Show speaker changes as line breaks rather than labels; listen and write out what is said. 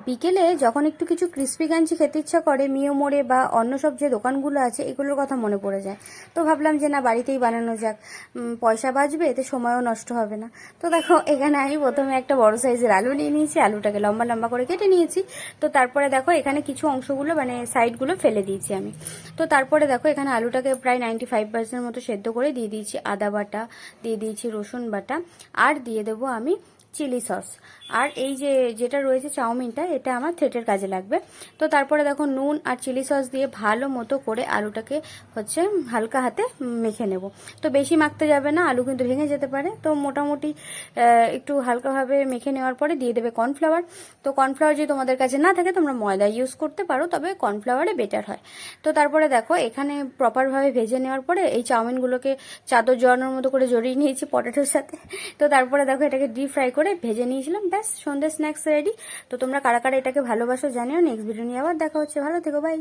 বিকেলে যখন একটু কিছু ক্রিস্পি গাঞ্জি খেতে ইচ্ছা করে মিও মোড়ে বা অন্য সব যে দোকানগুলো আছে এগুলোর কথা মনে পড়ে যায়। তো ভাবলাম যে না, বাড়িতেই বানানো যাক, পয়সা বাঁচবে, এতে সময়ও নষ্ট হবে না। তো দেখো এখানে আমি প্রথমে একটা বড় সাইজের আলু নিয়ে নিয়েছি, আলুটাকে লম্বা লম্বা করে কেটে নিয়েছি। তো তারপরে দেখো এখানে কিছু অংশগুলো মানে সাইডগুলো ফেলে দিয়েছি আমি। তো তারপরে দেখো এখানে আলুটাকে প্রায় 95% মতো সেদ্ধ করে দিয়ে দিয়েছি আদা বাটা, দিয়ে দিয়েছি রসুন বাটা, আর দিয়ে দেবো আমি চিলি সস। আর এই যে যেটা রয়েছে চাউমিনটা, এটা আমার থ্রেটের কাজে লাগবে। তো তারপরে দেখো নুন আর চিলি সস দিয়ে ভালো মতো করে আলুটাকে হচ্ছে হালকা হাতে মেখে নেব। তো বেশি মাখতে যাবে না, আলু কিন্তু ভেঙে যেতে পারে। তো মোটামুটি একটু হালকাভাবে মেখে নেওয়ার পরে দিয়ে দেবে কর্নফ্লাওয়ার। তো কর্নফ্লাওয়ার যদি তোমাদের কাছে না থাকে তোমরা ময়দা ইউজ করতে পারো, তবে কর্নফ্লাওয়ারে বেটার হয়। তো তারপরে দেখো এখানে প্রপারভাবে ভেজে নেওয়ার পরে এই চাউমিনগুলোকে চাদর জড়ানোর মতো করে জড়িয়ে নিয়েছি পটেটোর সাথে। তো তারপরে দেখো এটাকে ডিপ ফ্রাই করে ভেজে নিয়েছিলাম, ব্যাস সন্ধ্যে স্ন্যাক্স রেডি। তো তোমরা কারা কারা এটাকে ভালোবাসো জানিও। নেক্সট ভিডিও নিয়ে আবার দেখা হচ্ছে, ভালো থেকো, বাই।